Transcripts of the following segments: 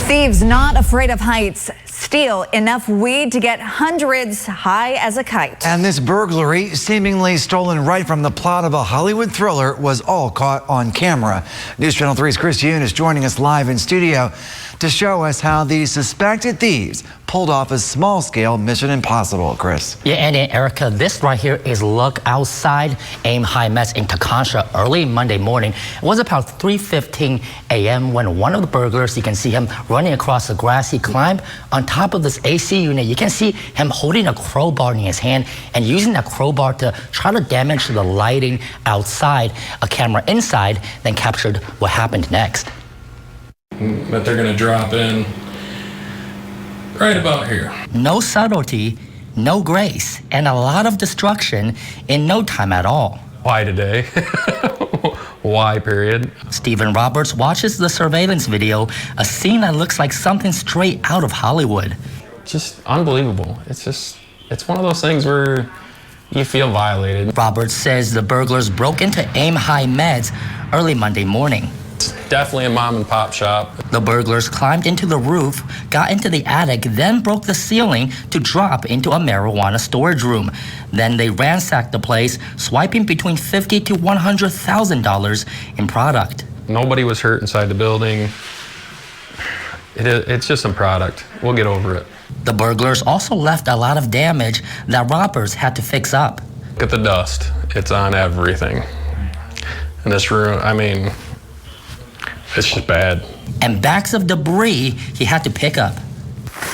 Thieves not afraid of heights steal enough weed to get hundreds high as a kite. And this burglary, seemingly stolen right from the plot of a Hollywood thriller, was all caught on camera. News Channel 3's Chris Yoon is joining us live in studio to show us how these suspected thieves pulled off a small-scale Mission Impossible. Chris. Yeah, and Erica, this right here is look outside Aim High Mess in Tekonsha early Monday morning. It was about 3:15 a.m. when one of the burglars, you can see him running across the grass. He climbed on top of this AC unit. You can see him holding a crowbar in his hand and using that crowbar to try to damage the lighting outside. A camera inside then captured what happened next. But they're going to drop in right about here. No subtlety, no grace, and a lot of destruction in no time at all. Why today? Why, period? Stephen Roberts watches the surveillance video, a scene that looks like something straight out of Hollywood. Just unbelievable. It's one of those things where you feel violated. Roberts says the burglars broke into Aim High Meds early Monday morning. It's definitely a mom and pop shop. The burglars climbed into the roof, got into the attic, then broke the ceiling to drop into a marijuana storage room. Then they ransacked the place, swiping between $50,000 to $100,000 in product. Nobody was hurt inside the building. It's just some product. We'll get over it. The burglars also left a lot of damage that robbers had to fix up. Look at the dust. It's on everything. In this room, I mean, it's just bad. And bags of debris he had to pick up.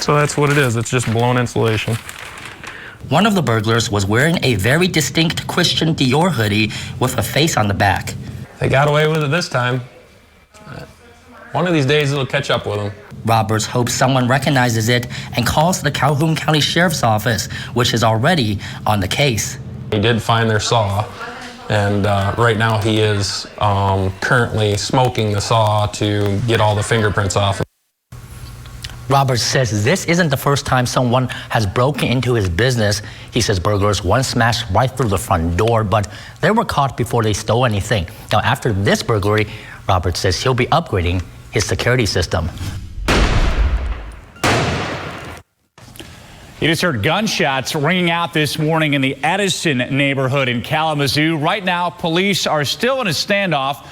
So that's what it is. It's just blown insulation. One of the burglars was wearing a very distinct Christian Dior hoodie with a face on the back. They got away with it this time. One of these days it'll catch up with them. Roberts hopes someone recognizes it and calls the Calhoun County Sheriff's Office, which is already on the case. He did find their saw. And right now he is currently smoking the saw to get all the fingerprints off. Roberts says this isn't the first time someone has broken into his business. He says burglars once smashed right through the front door, but they were caught before they stole anything. Now, after this burglary, Roberts says he'll be upgrading his security system. You just heard gunshots ringing out this morning in the Edison neighborhood in Kalamazoo. Right now, police are still in a standoff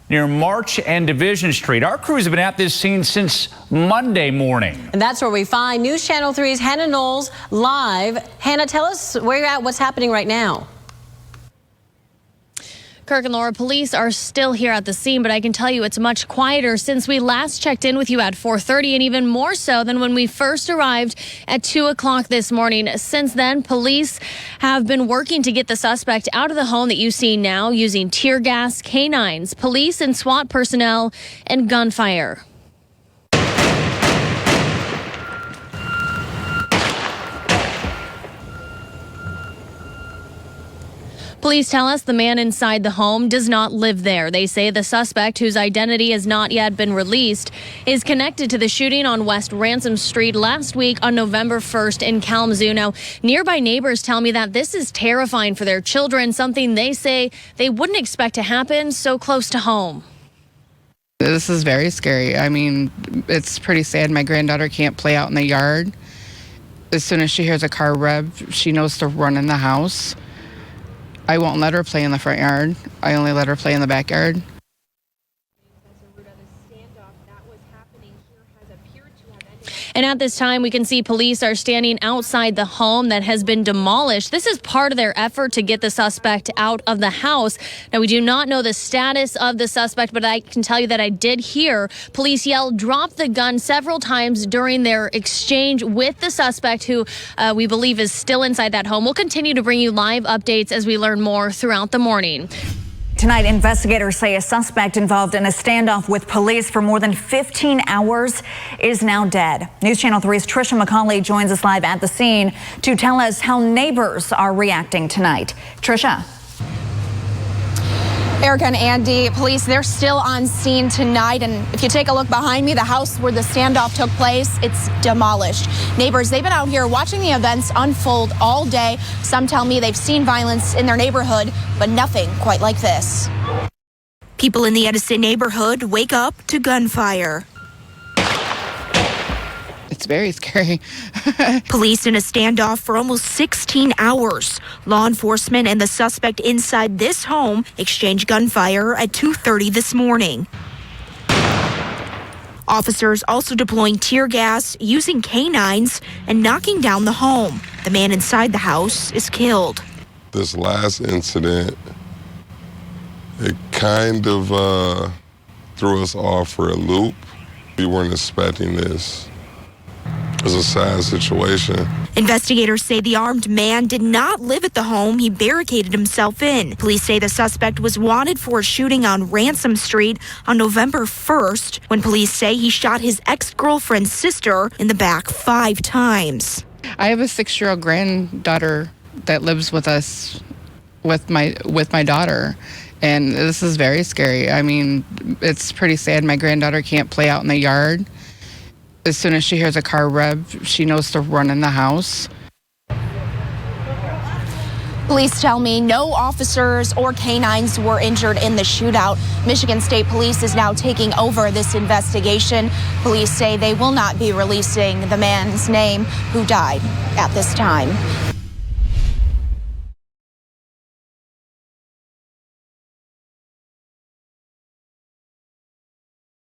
near March and Division Street. Our crews have been at this scene since Monday morning. And that's where we find News Channel 3's Hannah Knowles live. Hannah, tell us where you're at, what's happening right now. Kirk and Laura, police are still here at the scene, but I can tell you it's much quieter since we last checked in with you at 4:30, and even more so than when we first arrived at 2 o'clock this morning. Since then, police have been working to get the suspect out of the home that you see now using tear gas, canines, police and SWAT personnel, and gunfire. Police tell us the man inside the home does not live there. They say the suspect, whose identity has not yet been released, is connected to the shooting on West Ransom Street last week on November 1st in Kalamazoo. Now, nearby neighbors tell me that this is terrifying for their children, something they say they wouldn't expect to happen so close to home. This is very scary. I mean, it's pretty sad. My granddaughter can't play out in the yard. As soon as she hears a car rev, she knows to run in the house. I won't let her play in the front yard. I only let her play in the backyard. And at this time, we can see police are standing outside the home that has been demolished. This is part of their effort to get the suspect out of the house. Now, we do not know the status of the suspect, but I can tell you that I did hear police yell, "Drop the gun," several times during their exchange with the suspect, who we believe is still inside that home. We'll continue to bring you live updates as we learn more throughout the morning. Tonight, investigators say a suspect involved in a standoff with police for more than 15 hours is now dead. News Channel 3's Trisha McCauley joins us live at the scene to tell us how neighbors are reacting tonight. Trisha. Erica and Andy, police, they're still on scene tonight. And if you take a look behind me, the house where the standoff took place, it's demolished. Neighbors, they've been out here watching the events unfold all day. Some tell me they've seen violence in their neighborhood, but nothing quite like this. People in the Edison neighborhood wake up to gunfire. It's very scary. Police in a standoff for almost 16 hours. Law enforcement and the suspect inside this home exchanged gunfire at 2:30 this morning. Officers also deploying tear gas, using canines, and knocking down the home. The man inside the house is killed. This last incident, it kind of threw us off for a loop. We weren't expecting this. It was a sad situation. Investigators say the armed man did not live at the home he barricaded himself in. Police say the suspect was wanted for a shooting on Ransom Street on November 1st, when police say he shot his ex-girlfriend's sister in the back 5 times. I have a 6-year-old granddaughter that lives with us, with my daughter, and this is very scary. I mean, it's pretty sad. My granddaughter can't play out in the yard. As soon as she hears a car rev, she knows to run in the house. Police tell me no officers or canines were injured in the shootout. Michigan State Police is now taking over this investigation. Police say they will not be releasing the man's name who died at this time.